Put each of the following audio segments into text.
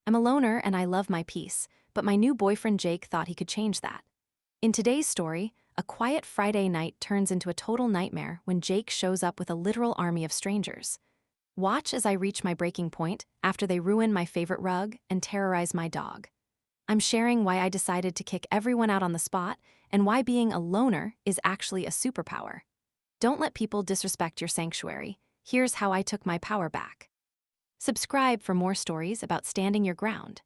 I'm a loner and I love my peace, but my new boyfriend Jake thought he could change that. In today's story, a quiet Friday night turns into a total nightmare when Jake shows up with a literal army of strangers. Watch as I reach my breaking point after they ruin my favorite rug and terrorize my dog. I'm sharing why I decided to kick everyone out on the spot and why being a loner is actually a superpower. Don't let people disrespect your sanctuary. Here's how I took my power back. Subscribe for more stories about standing your ground.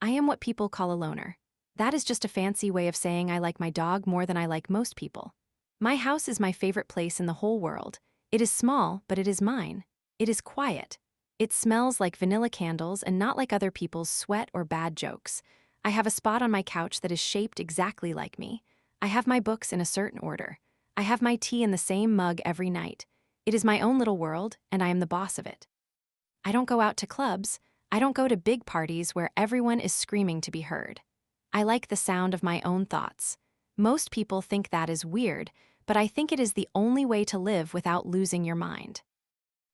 I am what people call a loner. That is just a fancy way of saying I like my dog more than I like most people. My house is my favorite place in the whole world. It is small, but it is mine. It is quiet. It smells like vanilla candles and not like other people's sweat or bad jokes. I have a spot on my couch that is shaped exactly like me. I have my books in a certain order. I have my tea in the same mug every night. It is my own little world, and I am the boss of it. I don't go out to clubs. I don't go to big parties where everyone is screaming to be heard. I like the sound of my own thoughts. Most people think that is weird, but I think it is the only way to live without losing your mind.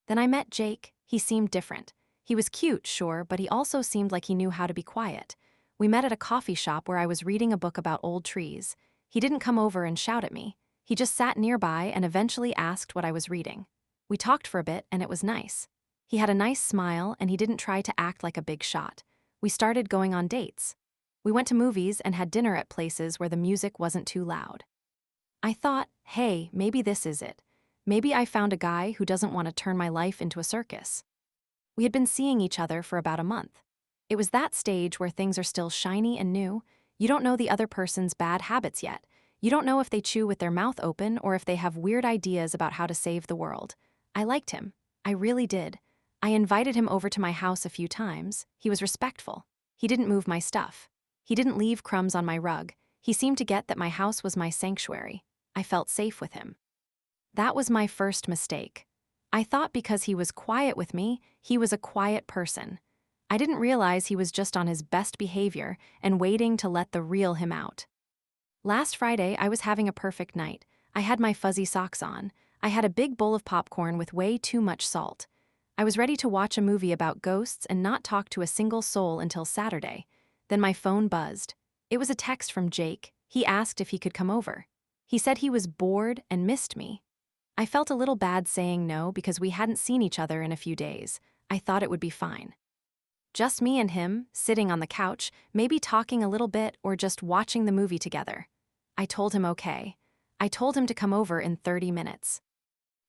Then I met Jake. He seemed different. He was cute, sure, but he also seemed like he knew how to be quiet. We met at a coffee shop where I was reading a book about old trees. He didn't come over and shout at me. He just sat nearby and eventually asked what I was reading. We talked for a bit, and it was nice. He had a nice smile, and he didn't try to act like a big shot. We started going on dates. We went to movies and had dinner at places where the music wasn't too loud. I thought, hey, maybe this is it. Maybe I found a guy who doesn't want to turn my life into a circus. We had been seeing each other for about a month. It was that stage where things are still shiny and new. You don't know the other person's bad habits yet. You don't know if they chew with their mouth open or if they have weird ideas about how to save the world. I liked him. I really did. I invited him over to my house a few times. He was respectful. He didn't move my stuff. He didn't leave crumbs on my rug. He seemed to get that my house was my sanctuary. I felt safe with him. That was my first mistake. I thought because he was quiet with me, he was a quiet person. I didn't realize he was just on his best behavior and waiting to let the real him out. Last Friday, I was having a perfect night. I had my fuzzy socks on. I had a big bowl of popcorn with way too much salt. I was ready to watch a movie about ghosts and not talk to a single soul until Saturday. Then my phone buzzed. It was a text from Jake. He asked if he could come over. He said he was bored and missed me. I felt a little bad saying no because we hadn't seen each other in a few days. I thought it would be fine. Just me and him, sitting on the couch, maybe talking a little bit or just watching the movie together. I told him okay. I told him to come over in 30 minutes.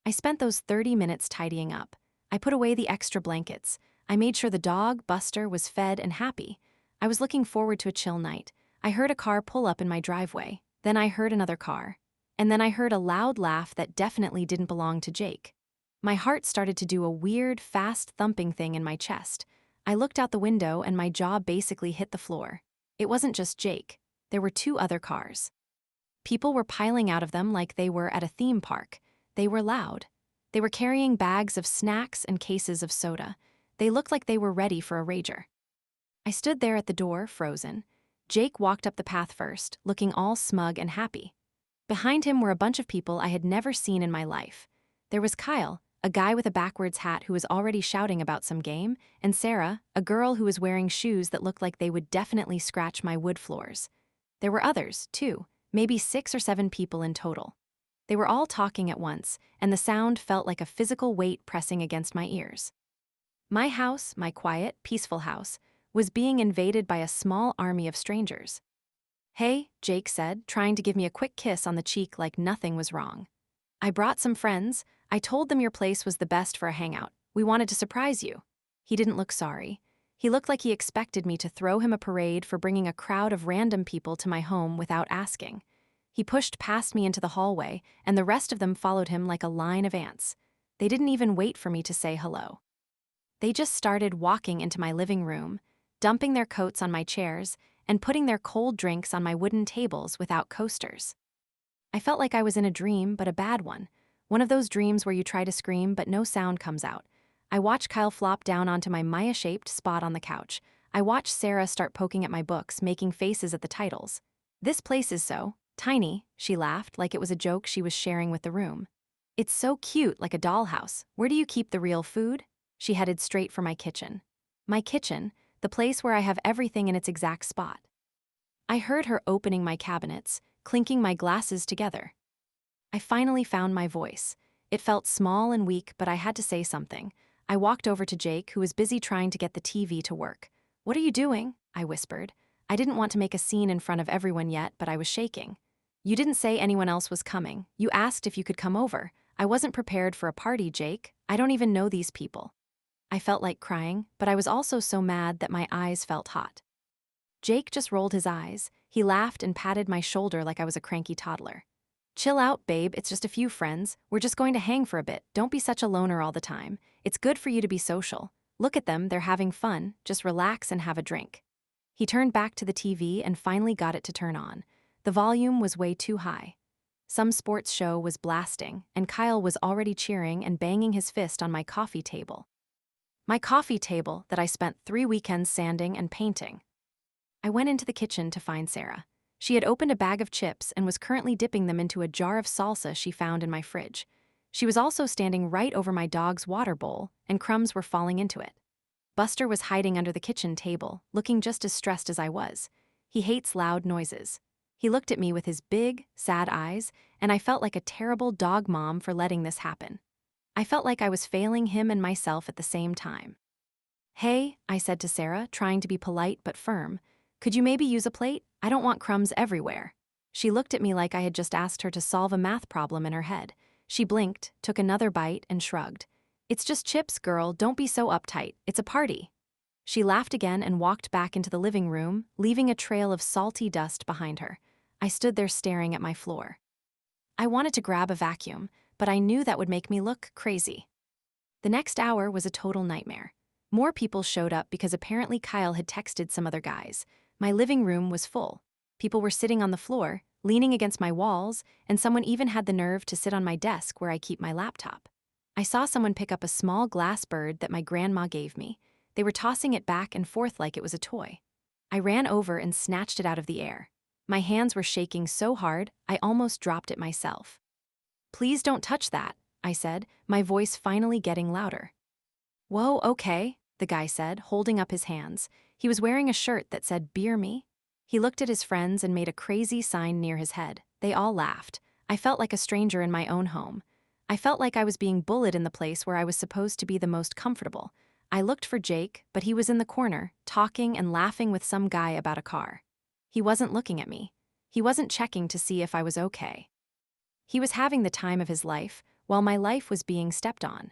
I spent those 30 minutes tidying up. I put away the extra blankets. I made sure the dog, Buster, was fed and happy. I was looking forward to a chill night. I heard a car pull up in my driveway. Then I heard another car. And then I heard a loud laugh that definitely didn't belong to Jake. My heart started to do a weird, fast thumping thing in my chest. I looked out the window and my jaw basically hit the floor. It wasn't just Jake. There were two other cars. People were piling out of them like they were at a theme park. They were loud. They were carrying bags of snacks and cases of soda. They looked like they were ready for a rager. I stood there at the door, frozen. Jake walked up the path first, looking all smug and happy. Behind him were a bunch of people I had never seen in my life. There was Kyle, a guy with a backwards hat who was already shouting about some game, and Sarah, a girl who was wearing shoes that looked like they would definitely scratch my wood floors. There were others, too, maybe 6 or 7 people in total. They were all talking at once, and the sound felt like a physical weight pressing against my ears. My house, my quiet, peaceful house, was being invaded by a small army of strangers. "Hey," Jake said, trying to give me a quick kiss on the cheek like nothing was wrong. "I brought some friends. I told them your place was the best for a hangout. We wanted to surprise you." He didn't look sorry. He looked like he expected me to throw him a parade for bringing a crowd of random people to my home without asking. He pushed past me into the hallway, and the rest of them followed him like a line of ants. They didn't even wait for me to say hello. They just started walking into my living room, dumping their coats on my chairs, and putting their cold drinks on my wooden tables without coasters. I felt like I was in a dream, but a bad one of those dreams where you try to scream but no sound comes out. I watched Kyle flop down onto my Maya-shaped spot on the couch. I watched Sarah start poking at my books, making faces at the titles. "This place is so tiny," she laughed like it was a joke she was sharing with the room. "It's so cute, like a dollhouse. Where do you keep the real food?" She headed straight for my kitchen. My kitchen, the place where I have everything in its exact spot. I heard her opening my cabinets, clinking my glasses together. I finally found my voice. It felt small and weak, but I had to say something. I walked over to Jake, who was busy trying to get the TV to work. "What are you doing?" I whispered. I didn't want to make a scene in front of everyone yet, but I was shaking. "You didn't say anyone else was coming. You asked if you could come over. I wasn't prepared for a party, Jake. I don't even know these people." I felt like crying, but I was also so mad that my eyes felt hot. Jake just rolled his eyes. He laughed and patted my shoulder like I was a cranky toddler. "Chill out, babe, it's just a few friends. We're just going to hang for a bit. Don't be such a loner all the time. It's good for you to be social. Look at them, they're having fun. Just relax and have a drink." He turned back to the TV and finally got it to turn on. The volume was way too high. Some sports show was blasting, and Kyle was already cheering and banging his fist on my coffee table. My coffee table that I spent 3 weekends sanding and painting. I went into the kitchen to find Sarah. She had opened a bag of chips and was currently dipping them into a jar of salsa she found in my fridge. She was also standing right over my dog's water bowl, and crumbs were falling into it. Buster was hiding under the kitchen table, looking just as stressed as I was. He hates loud noises. He looked at me with his big, sad eyes, and I felt like a terrible dog mom for letting this happen. I felt like I was failing him and myself at the same time. "Hey," I said to Sarah, trying to be polite but firm, "could you maybe use a plate? I don't want crumbs everywhere." She looked at me like I had just asked her to solve a math problem in her head. She blinked, took another bite, and shrugged. "It's just chips, girl, don't be so uptight. It's a party." She laughed again and walked back into the living room, leaving a trail of salty dust behind her. I stood there staring at my floor. I wanted to grab a vacuum, but I knew that would make me look crazy. The next hour was a total nightmare. More people showed up because apparently Kyle had texted some other guys. My living room was full. People were sitting on the floor, leaning against my walls, and someone even had the nerve to sit on my desk where I keep my laptop. I saw someone pick up a small glass bird that my grandma gave me. They were tossing it back and forth like it was a toy. I ran over and snatched it out of the air. My hands were shaking so hard, I almost dropped it myself. "Please don't touch that," I said, my voice finally getting louder. "Whoa, okay," the guy said, holding up his hands. He was wearing a shirt that said, "Beer me?" He looked at his friends and made a crazy sign near his head. They all laughed. I felt like a stranger in my own home. I felt like I was being bullied in the place where I was supposed to be the most comfortable. I looked for Jake, but he was in the corner, talking and laughing with some guy about a car. He wasn't looking at me. He wasn't checking to see if I was okay. He was having the time of his life, while my life was being stepped on.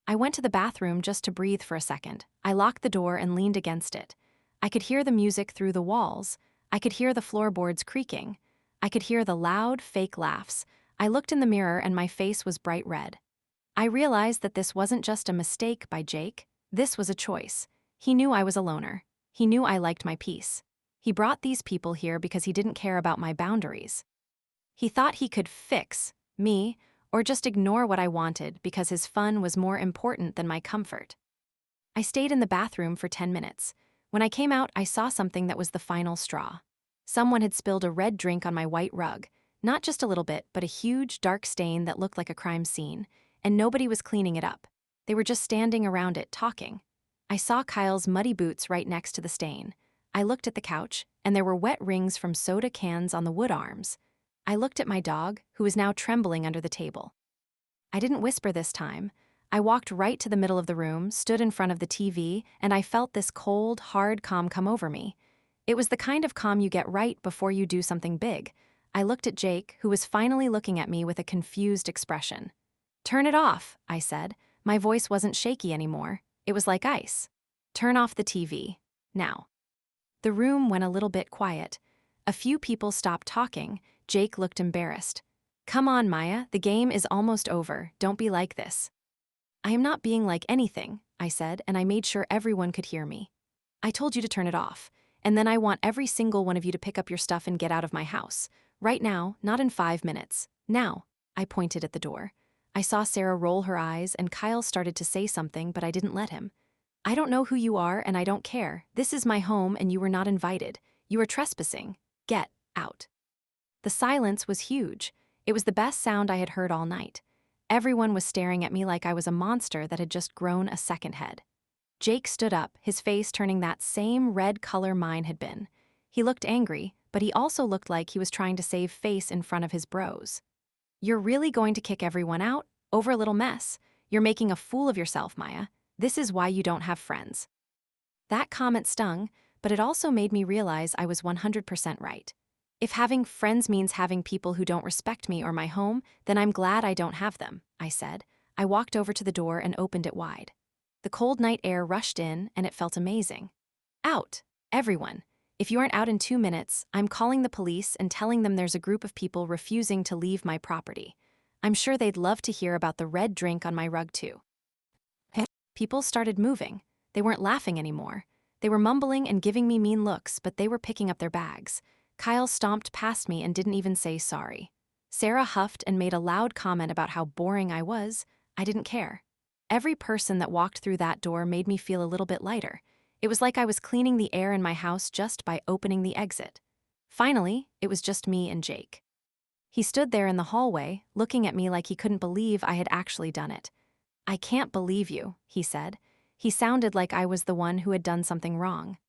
I went to the bathroom just to breathe for a second. I locked the door and leaned against it. I could hear the music through the walls. I could hear the floorboards creaking. I could hear the loud, fake laughs. I looked in the mirror and my face was bright red. I realized that this wasn't just a mistake by Jake. This was a choice. He knew I was a loner. He knew I liked my peace. He brought these people here because he didn't care about my boundaries. He thought he could fix me, or just ignore what I wanted because his fun was more important than my comfort. I stayed in the bathroom for 10 minutes. When I came out, I saw something that was the final straw. Someone had spilled a red drink on my white rug. Not just a little bit, but a huge, dark stain that looked like a crime scene, and nobody was cleaning it up. They were just standing around it, talking. I saw Kyle's muddy boots right next to the stain. I looked at the couch, and there were wet rings from soda cans on the wood arms. I looked at my dog, who was now trembling under the table. I didn't whisper this time. I walked right to the middle of the room, stood in front of the TV, and I felt this cold, hard calm come over me. It was the kind of calm you get right before you do something big. I looked at Jake, who was finally looking at me with a confused expression. "Turn it off," I said. My voice wasn't shaky anymore. It was like ice. "Turn off the TV. Now." The room went a little bit quiet. A few people stopped talking. Jake looked embarrassed. "Come on, Maya, the game is almost over. Don't be like this." "I am not being like anything," I said, and I made sure everyone could hear me. "I told you to turn it off, and then I want every single one of you to pick up your stuff and get out of my house. Right now, not in 5 minutes. Now." I pointed at the door. I saw Sarah roll her eyes, and Kyle started to say something, but I didn't let him. "I don't know who you are, and I don't care. This is my home, and you were not invited. You are trespassing. Get out." The silence was huge. It was the best sound I had heard all night. Everyone was staring at me like I was a monster that had just grown a second head. Jake stood up, his face turning that same red color mine had been. He looked angry, but he also looked like he was trying to save face in front of his bros. "You're really going to kick everyone out? Over a little mess? You're making a fool of yourself, Maya. This is why you don't have friends." That comment stung, but it also made me realize I was 100% right. If having friends means having people who don't respect me or my home, then I'm glad I don't have them, I said. I walked over to the door and opened it wide. The cold night air rushed in, and it felt amazing. "Out! Everyone! If you aren't out in 2 minutes, I'm calling the police and telling them there's a group of people refusing to leave my property. I'm sure they'd love to hear about the red drink on my rug too." People started moving. They weren't laughing anymore. They were mumbling and giving me mean looks, but they were picking up their bags. Kyle stomped past me and didn't even say sorry. Sarah huffed and made a loud comment about how boring I was. I didn't care. Every person that walked through that door made me feel a little bit lighter. It was like I was cleaning the air in my house just by opening the exit. Finally, it was just me and Jake. He stood there in the hallway, looking at me like he couldn't believe I had actually done it. "I can't believe you," he said. He sounded like I was the one who had done something wrong.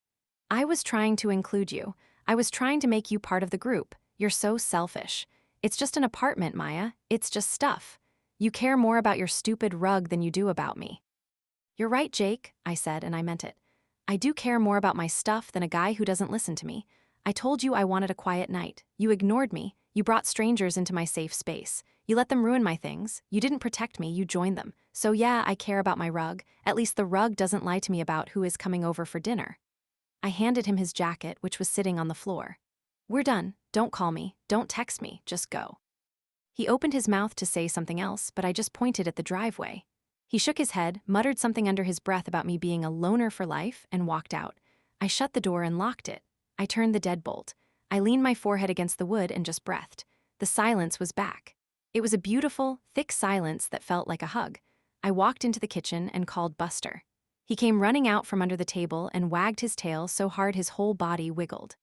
"I was trying to include you. I was trying to make you part of the group. You're so selfish. It's just an apartment, Maya. It's just stuff. You care more about your stupid rug than you do about me." "You're right, Jake," I said, and I meant it. "I do care more about my stuff than a guy who doesn't listen to me. I told you I wanted a quiet night. You ignored me. You brought strangers into my safe space. You let them ruin my things. You didn't protect me, you joined them. So yeah, I care about my rug. At least the rug doesn't lie to me about who is coming over for dinner." I handed him his jacket, which was sitting on the floor. "We're done. Don't call me. Don't text me. Just go." He opened his mouth to say something else, but I just pointed at the driveway. He shook his head, muttered something under his breath about me being a loner for life, and walked out. I shut the door and locked it. I turned the deadbolt. I leaned my forehead against the wood and just breathed. The silence was back. It was a beautiful, thick silence that felt like a hug. I walked into the kitchen and called Buster. He came running out from under the table and wagged his tail so hard his whole body wiggled.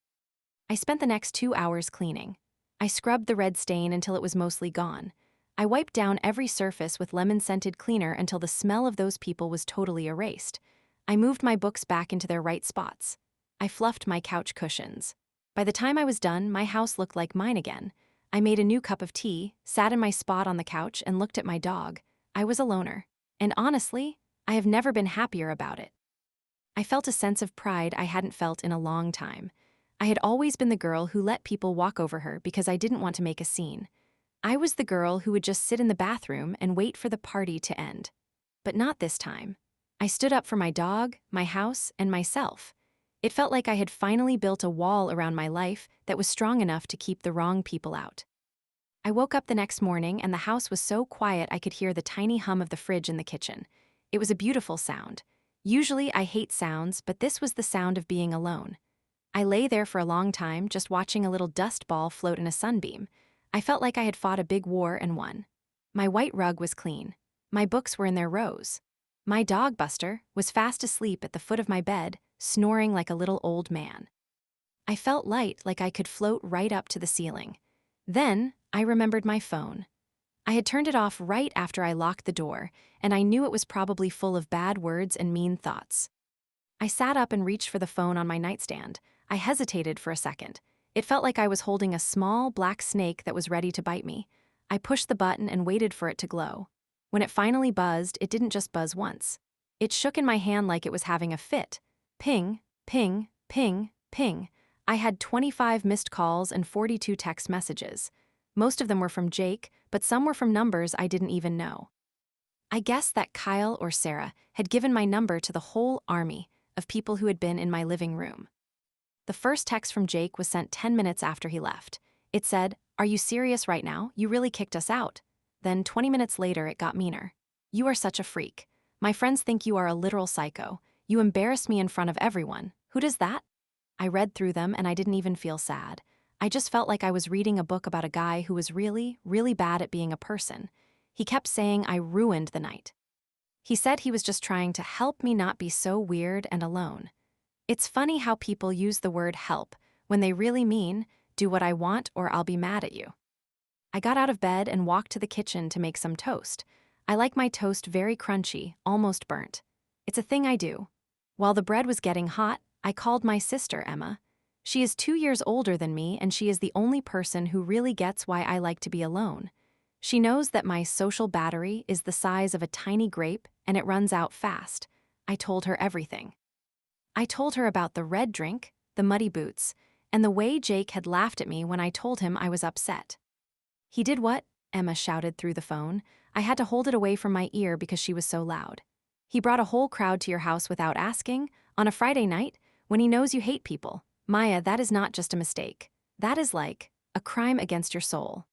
I spent the next 2 hours cleaning. I scrubbed the red stain until it was mostly gone. I wiped down every surface with lemon-scented cleaner until the smell of those people was totally erased. I moved my books back into their right spots. I fluffed my couch cushions. By the time I was done, my house looked like mine again. I made a new cup of tea, sat in my spot on the couch, and looked at my dog. I was a loner. And honestly, I have never been happier about it. I felt a sense of pride I hadn't felt in a long time. I had always been the girl who let people walk over her because I didn't want to make a scene. I was the girl who would just sit in the bathroom and wait for the party to end. But not this time. I stood up for my dog, my house, and myself. It felt like I had finally built a wall around my life that was strong enough to keep the wrong people out. I woke up the next morning and the house was so quiet I could hear the tiny hum of the fridge in the kitchen. It was a beautiful sound. Usually I hate sounds, but this was the sound of being alone. I lay there for a long time, just watching a little dust ball float in a sunbeam. I felt like I had fought a big war and won. My white rug was clean. My books were in their rows. My dog, Buster, was fast asleep at the foot of my bed, snoring like a little old man. I felt light, like I could float right up to the ceiling. Then, I remembered my phone. I had turned it off right after I locked the door, and I knew it was probably full of bad words and mean thoughts. I sat up and reached for the phone on my nightstand. I hesitated for a second. It felt like I was holding a small, black snake that was ready to bite me. I pushed the button and waited for it to glow. When it finally buzzed, it didn't just buzz once. It shook in my hand like it was having a fit. Ping, ping, ping, ping. I had 25 missed calls and 42 text messages. Most of them were from Jake, but some were from numbers I didn't even know. I guessed that Kyle or Sarah had given my number to the whole army of people who had been in my living room. The first text from Jake was sent 10 minutes after he left. It said, "Are you serious right now? You really kicked us out." Then 20 minutes later, it got meaner. "You are such a freak. My friends think you are a literal psycho. You embarrassed me in front of everyone. Who does that?" I read through them and I didn't even feel sad. I just felt like I was reading a book about a guy who was really, really bad at being a person. He kept saying I ruined the night. He said he was just trying to help me not be so weird and alone. It's funny how people use the word help when they really mean, do what I want or I'll be mad at you. I got out of bed and walked to the kitchen to make some toast. I like my toast very crunchy, almost burnt. It's a thing I do. While the bread was getting hot, I called my sister, Emma. She is 2 years older than me, and she is the only person who really gets why I like to be alone. She knows that my social battery is the size of a tiny grape and it runs out fast. I told her everything. I told her about the red drink, the muddy boots, and the way Jake had laughed at me when I told him I was upset. "He did what?" Emma shouted through the phone. I had to hold it away from my ear because she was so loud. "He brought a whole crowd to your house without asking, on a Friday night, when he knows you hate people. Maya, that is not just a mistake. That is like a crime against your soul."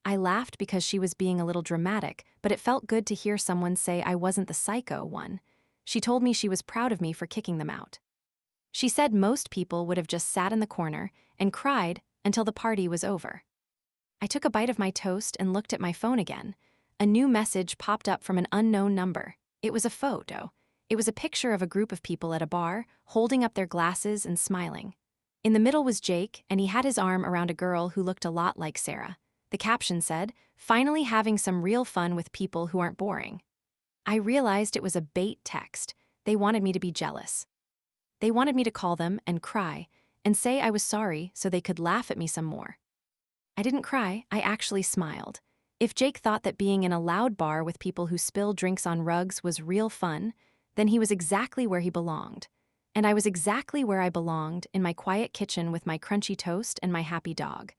I laughed because she was being a little dramatic, but it felt good to hear someone say I wasn't the psycho one. She told me she was proud of me for kicking them out. She said most people would have just sat in the corner and cried until the party was over. I took a bite of my toast and looked at my phone again. A new message popped up from an unknown number. It was a photo. It was a picture of a group of people at a bar, holding up their glasses and smiling. In the middle was Jake, and he had his arm around a girl who looked a lot like Sarah. The caption said, "Finally having some real fun with people who aren't boring." I realized it was a bait text. They wanted me to be jealous. They wanted me to call them and cry, and say I was sorry so they could laugh at me some more. I didn't cry, I actually smiled. If Jake thought that being in a loud bar with people who spill drinks on rugs was real fun, then he was exactly where he belonged. And I was exactly where I belonged, in my quiet kitchen with my crunchy toast and my happy dog.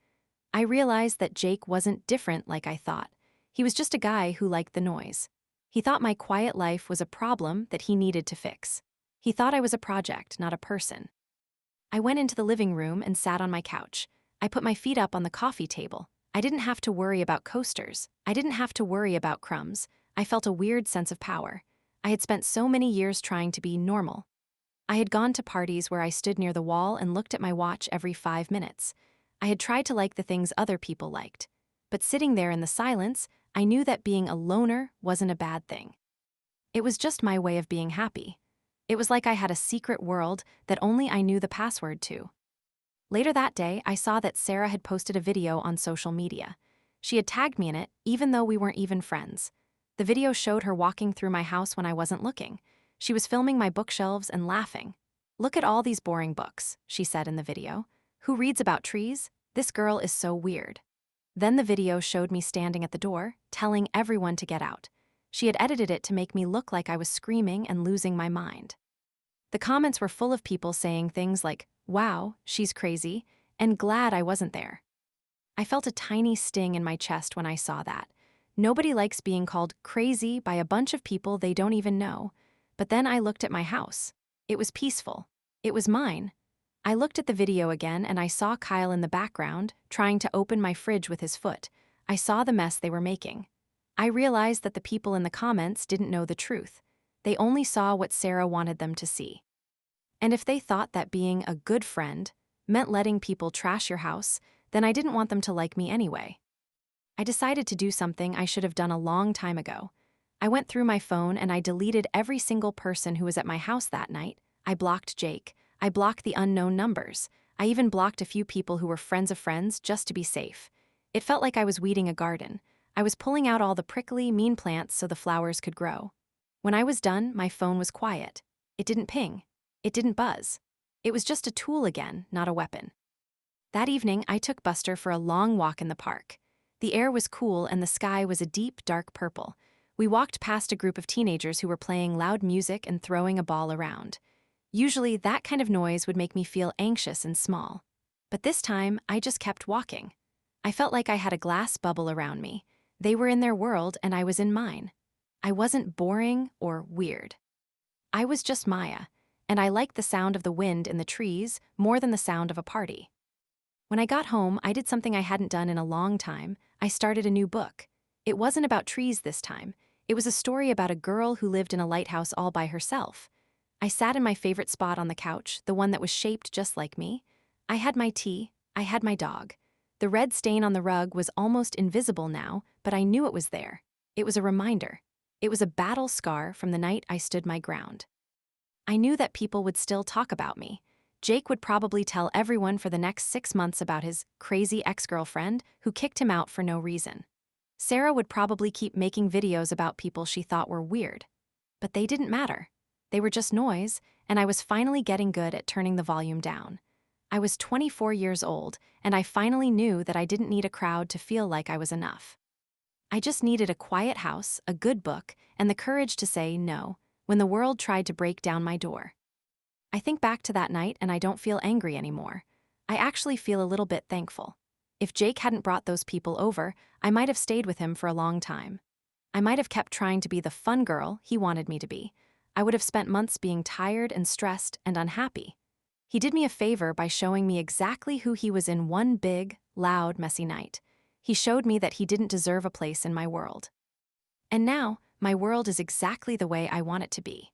I realized that Jake wasn't different like I thought. He was just a guy who liked the noise. He thought my quiet life was a problem that he needed to fix. He thought I was a project, not a person. I went into the living room and sat on my couch. I put my feet up on the coffee table. I didn't have to worry about coasters. I didn't have to worry about crumbs. I felt a weird sense of power. I had spent so many years trying to be normal. I had gone to parties where I stood near the wall and looked at my watch every 5 minutes. I had tried to like the things other people liked. But sitting there in the silence, I knew that being a loner wasn't a bad thing. It was just my way of being happy. It was like I had a secret world that only I knew the password to. Later that day, I saw that Sarah had posted a video on social media. She had tagged me in it, even though we weren't even friends. The video showed her walking through my house when I wasn't looking. She was filming my bookshelves and laughing. "Look at all these boring books," she said in the video. "Who reads about trees? This girl is so weird." Then the video showed me standing at the door, telling everyone to get out. She had edited it to make me look like I was screaming and losing my mind. The comments were full of people saying things like, "Wow, she's crazy," and "Glad I wasn't there." I felt a tiny sting in my chest when I saw that. Nobody likes being called crazy by a bunch of people they don't even know. But then I looked at my house. It was peaceful. It was mine. I looked at the video again and I saw Kyle in the background, trying to open my fridge with his foot. I saw the mess they were making. I realized that the people in the comments didn't know the truth. They only saw what Sarah wanted them to see. And if they thought that being a good friend meant letting people trash your house, then I didn't want them to like me anyway. I decided to do something I should have done a long time ago. I went through my phone and I deleted every single person who was at my house that night. I blocked Jake. I blocked the unknown numbers. I even blocked a few people who were friends of friends just to be safe. It felt like I was weeding a garden. I was pulling out all the prickly, mean plants so the flowers could grow. When I was done, my phone was quiet. It didn't ping. It didn't buzz. It was just a tool again, not a weapon. That evening, I took Buster for a long walk in the park. The air was cool and the sky was a deep, dark purple. We walked past a group of teenagers who were playing loud music and throwing a ball around. Usually, that kind of noise would make me feel anxious and small. But this time, I just kept walking. I felt like I had a glass bubble around me. They were in their world and I was in mine. I wasn't boring or weird. I was just Maya, and I liked the sound of the wind in the trees more than the sound of a party. When I got home, I did something I hadn't done in a long time. I started a new book. It wasn't about trees this time. It was a story about a girl who lived in a lighthouse all by herself. I sat in my favorite spot on the couch, the one that was shaped just like me. I had my tea. I had my dog. The red stain on the rug was almost invisible now, but I knew it was there. It was a reminder. It was a battle scar from the night I stood my ground. I knew that people would still talk about me. Jake would probably tell everyone for the next 6 months about his crazy ex-girlfriend who kicked him out for no reason. Sarah would probably keep making videos about people she thought were weird. But they didn't matter. They were just noise, and I was finally getting good at turning the volume down. I was 24 years old, and I finally knew that I didn't need a crowd to feel like I was enough. I just needed a quiet house, a good book, and the courage to say no when the world tried to break down my door. I think back to that night and I don't feel angry anymore. I actually feel a little bit thankful. If Jake hadn't brought those people over, I might have stayed with him for a long time. I might have kept trying to be the fun girl he wanted me to be. I would have spent months being tired and stressed and unhappy. He did me a favor by showing me exactly who he was in one big, loud, messy night. He showed me that he didn't deserve a place in my world. And now, my world is exactly the way I want it to be.